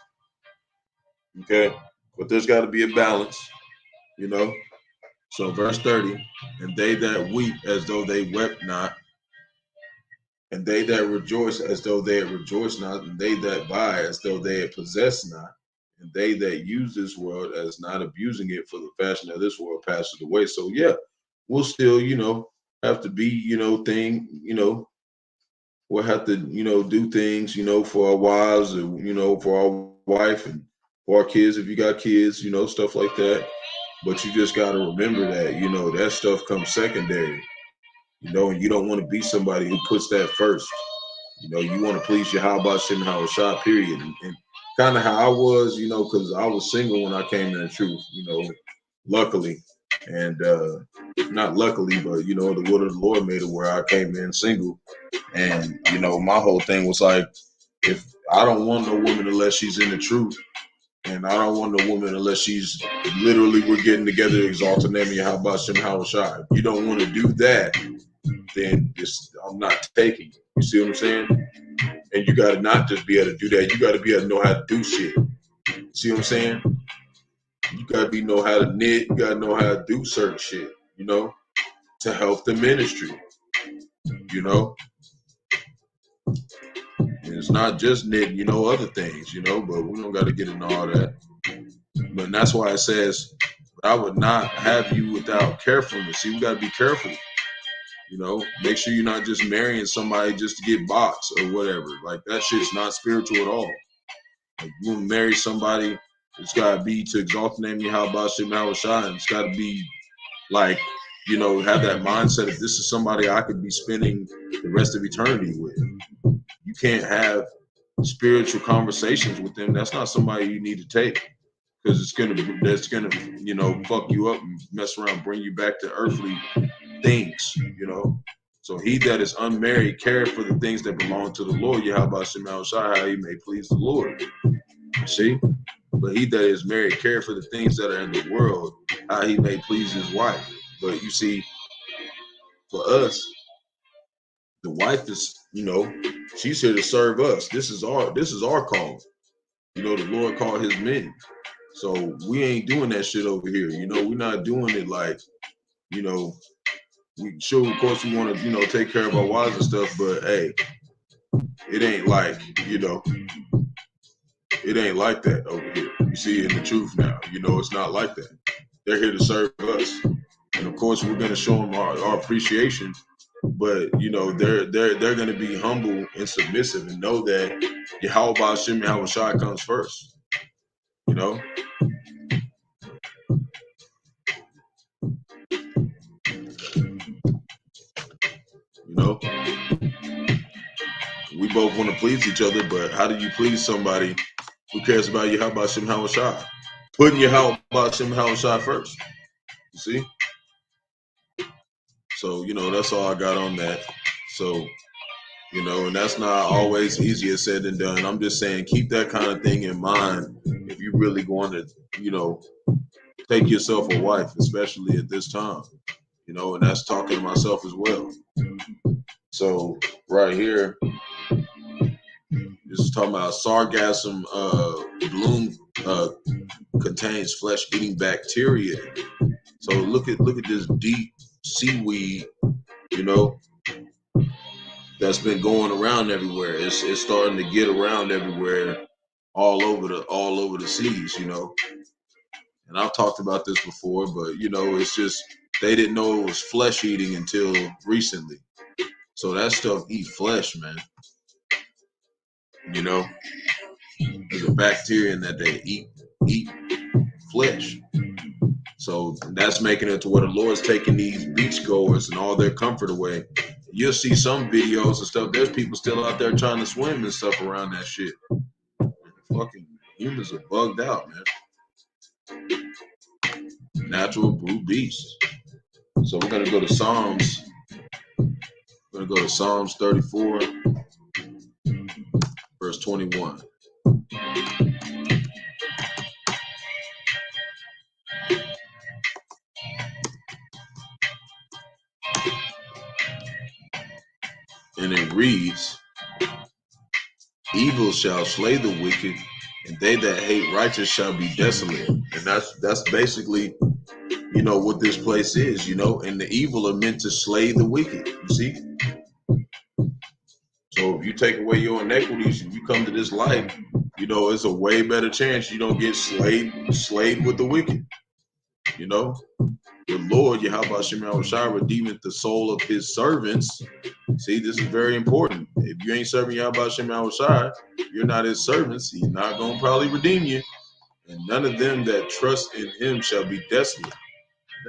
Okay? But there's got to be a balance. So verse 30, and they that weep as though they wept not, and they that rejoice as though they had rejoiced not, and they that buy as though they had possessed not, and they that use this world as not abusing it, for the fashion of this world passes away. So yeah, we'll still, have to be, we'll have to, do things, for our wives, and, for our wife and for our kids, if you got kids, stuff like that. But you just got to remember that, that stuff comes secondary, and you don't want to be somebody who puts that first. You want to please Yahawashi and Yahawashi, period. And kind of how I was, because I was single when I came in the truth, luckily. And not luckily, but, the word of the Lord made it where I came in single. And, my whole thing was like, if I don't want no woman unless she's in the truth. And I don't want no woman unless she's literally, we're getting together, exalting them, Yahawashi and Yahawashi. If you don't want to do that, then I'm not taking you. You see what I'm saying? And you got to not just be able to do that. You got to be able to know how to do shit. See what I'm saying? You got to know how to knit. You got to know how to do certain shit, to help the ministry, And it's not just knitting, other things, but we don't got to get into all that. But that's why it says, I would not have you without carefulness. See, we got to be careful. Make sure you're not just marrying somebody just to get box or whatever. Like, that shit's not spiritual at all. Like, you want to marry somebody, it's got to be to exalt the name of Yahawashi and Yahawashi, and it's got to be like, have that mindset if this is somebody I could be spending the rest of eternity with. You can't have spiritual conversations with them. That's not somebody you need to take, because that's gonna fuck you up and mess around, bring you back to earthly things. So he that is unmarried care for the things that belong to the Lord, Yahawashi how he may please the Lord. See? But he that is married care for the things that are in the world, how he may please his wife. But you see, for us, the wife is, she's here to serve us. This is our call. The Lord called his men. So we ain't doing that shit over here. We're not doing it like, we sure, of course, we want to, take care of our wives and stuff, but hey, it ain't like, it ain't like that over here. You see in the truth now, it's not like that. They're here to serve us. And of course, we're going to show them our appreciation, but, they're going to be humble and submissive and know that Yahawashi and Yahawashi comes first, We both want to please each other, but how do you please somebody who cares about Yahawashi and Yahawashi? Putting Yahawashi and Yahawashi first. You see? So, that's all I got on that. So, and that's not always easier said than done. I'm just saying, keep that kind of thing in mind if you really want to, take yourself a wife, especially at this time, and that's talking to myself as well. So right here, this is talking about sargassum bloom contains flesh-eating bacteria. So look at this deep seaweed, that's been going around everywhere. It's starting to get around everywhere, all over the seas, And I've talked about this before, but it's just they didn't know it was flesh eating until recently. So that stuff eat flesh, man. You know, there's a bacteria in that they eat flesh. So that's making it to where the Lord's taking these beachgoers and all their comfort away. You'll see some videos and stuff. There's people still out there trying to swim and stuff around that shit. Fucking humans are bugged out, man. Natural brute beasts. So we're gonna go to Psalms. We're gonna go to Psalms 34, verse 21. And it reads, evil shall slay the wicked, and they that hate righteous shall be desolate. And that's basically, you know, what this place is, you know, and the evil are meant to slay the wicked, you see? So if you take away your iniquities and you come to this life, you know, it's a way better chance you don't get slayed with the wicked, you know? The Lord, Yahawashi, redeemeth the soul of his servants. See, this is very important. If you ain't serving Yahawashi, you're not his servants. He's not going to probably redeem you. And none of them that trust in him shall be desolate.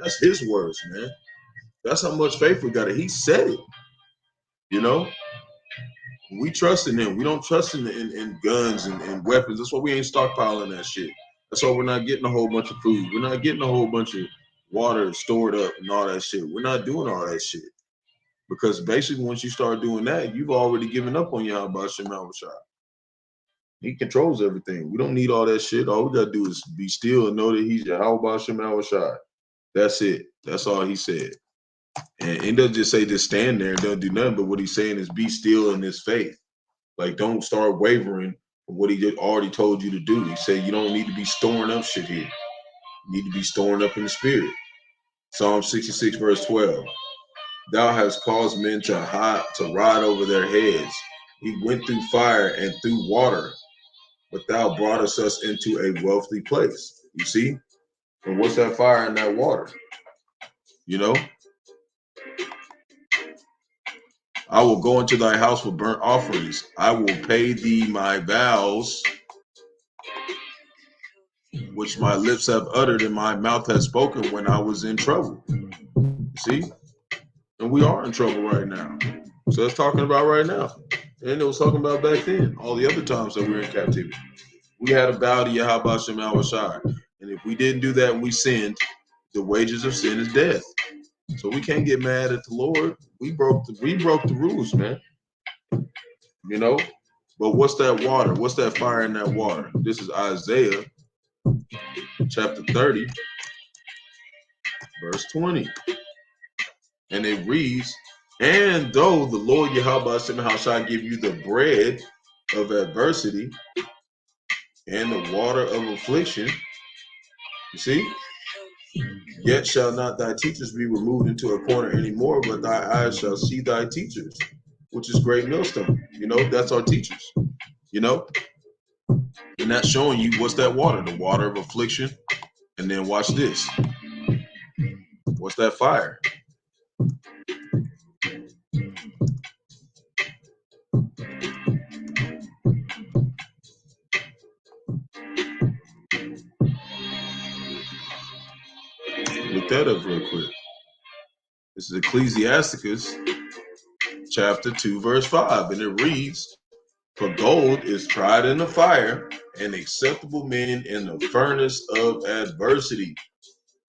That's his words, man. That's how much faith we got. He said it, you know? We trust in him. We don't trust in guns and weapons. That's why we ain't stockpiling that shit. That's why we're not getting a whole bunch of food. We're not getting a whole bunch of water stored up and all that shit. We're not doing all that shit. Because basically once you start doing that, you've already given up on Yahawashi. He controls everything. We don't need all that shit. All we got to do is be still and know that he's Yahawashi. That's it. That's all he said. And it doesn't just say just stand there and don't do nothing, but what he's saying is be still in his faith. Like, don't start wavering from what he already told you to do. He said you don't need to be storing up shit here. You need to be storing up in the spirit. Psalm 66, verse 12. Thou hast caused men to ride over their heads. He went through fire and through water, but thou broughtest us into a wealthy place. You see? And what's that fire and that water? You know? I will go into thy house with burnt offerings. I will pay thee my vows, which my lips have uttered and my mouth has spoken when I was in trouble. See? And we are in trouble right now. So it's talking about right now. And it was talking about back then, all the other times that we were in captivity. We had a vow to Yahawashi. And if we didn't do that and we sinned, the wages of sin is death. So we can't get mad at the Lord. We broke the rules, man. You know? But what's that water? What's that fire in that water? This is Isaiah chapter 30, verse 20. And it reads, and though the Lord Yahawashi shall give you the bread of adversity and the water of affliction, you see, yet shall not thy teachers be removed into a corner anymore, but thy eyes shall see thy teachers, which is great millstone. You know, that's our teachers, you know? And that's showing you what's that water, the water of affliction. And then watch this. What's that fire? Look that up real quick. This is Ecclesiasticus chapter 2, verse 5. And it reads, for gold is tried in the fire, and acceptable men in the furnace of adversity.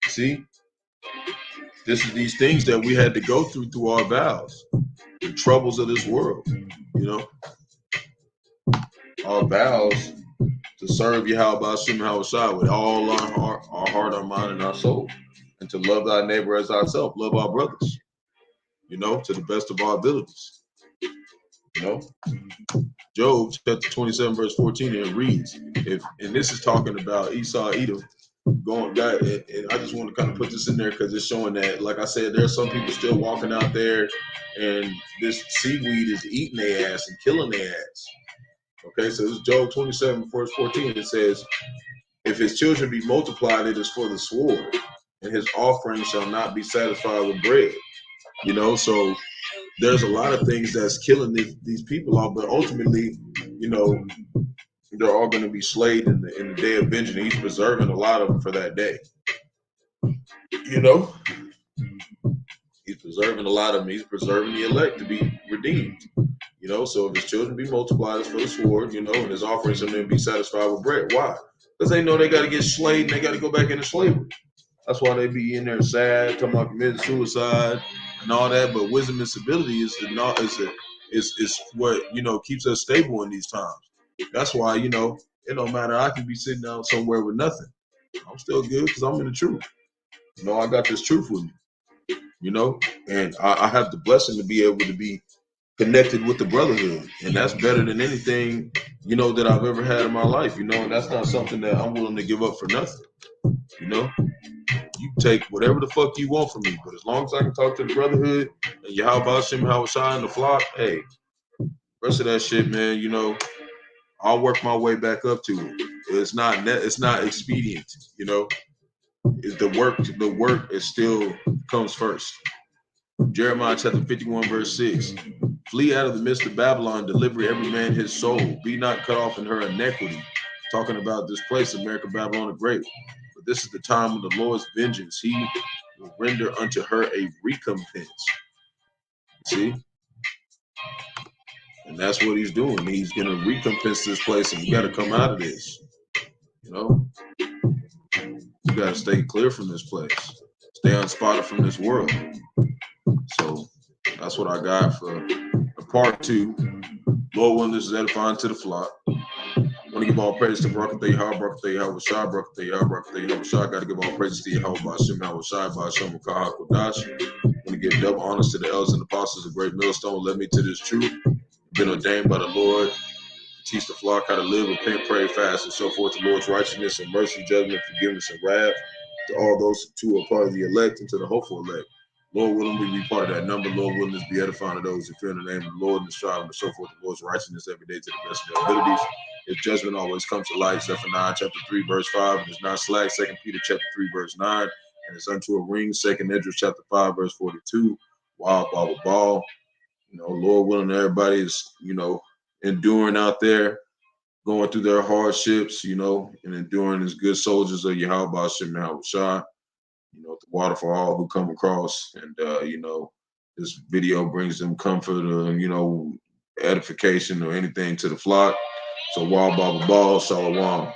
See? This is these things that we had to go through our vows. The troubles of this world, you know? Our vows to serve Yahawashi with all our heart, our mind, and our soul. And to love thy neighbor as ourselves, love our brothers, you know, to the best of our abilities. You know? Job chapter 27, verse 14, and it reads, and this is talking about Esau, Edom, and I just want to kind of put this in there because it's showing that, like I said, there's some people still walking out there and this seaweed is eating their ass and killing their ass. Okay, so this is Job 27, verse 14. It says, if his children be multiplied, it is for the sword, and his offering shall not be satisfied with bread. You know, so there's a lot of things that's killing these people off, but ultimately, you know, they're all going to be slayed in the day of vengeance. He's preserving a lot of them for that day. You know, he's preserving a lot of them. He's preserving the elect to be redeemed. You know, so if his children be multiplied as for the sword, you know, and his offerings of them be satisfied with bread. Why? Because they know they got to get slayed and they got to go back into slavery. That's why they be in there sad, talking about committing suicide and all that. But wisdom and stability is what, you know, keeps us stable in these times. That's why, you know, it don't matter. I can be sitting out somewhere with nothing. I'm still good because I'm in the truth. You know, I got this truth with me. You know, and I have the blessing to be able to be connected with the brotherhood, and that's better than anything, you know, that I've ever had in my life. You know, and that's not something that I'm willing to give up for nothing. You know, you take whatever the fuck you want from me, but as long as I can talk to the brotherhood and Yahawashi, Yahawashi, and the flock, hey, rest of that shit, man, you know, I'll work my way back up to it. It's not expedient, you know. The work is still comes first. Jeremiah chapter 51, verse 6. Flee out of the midst of Babylon, deliver every man his soul. Be not cut off in her iniquity. Talking about this place, America, Babylon the Great. But this is the time of the Lord's vengeance. He will render unto her a recompense. See? And that's what he's doing. He's going to recompense this place, and you got to come out of this. You know? You got to stay clear from this place. Stay unspotted from this world. So that's what I got for part 2. Lord willing, this is edifying to the flock. I want to give all praise to Barak, Yahawah, Barak, Yahawashi, Barak, Yahawah, Barak, Yahawashi. I got to give all praises to Yahawah, Bahasham, Yahawashi, Bahasham, Qadash. I want to give double honors to the elders and apostles of great millstone. Led me to this truth. Been ordained by the Lord to teach the flock how to live, repent, pray, fast, and so forth. The Lord's righteousness and mercy, judgment, forgiveness, and wrath to all those who are part of the elect and to the hopeful elect. Lord willing, we be part of that number. Lord willing, us be edifying to those who fear in the name of the Lord and strive and so forth. The Lord's righteousness every day to the best of their abilities. His judgment always comes to light. Zephaniah chapter 3, verse 5. And it's not slack. 2 Peter chapter 3, verse 9. And it's unto a ring. 2nd Ezra chapter 5, verse 42. Wild ball. You know, Lord willing, everybody is, you know, enduring out there, going through their hardships, you know, and enduring as good soldiers of Yahawah, Bahasham, Yahawashi. You know, the water for all who come across. And, you know, this video brings them comfort or, you know, edification or anything to the flock. So, ball, shalom.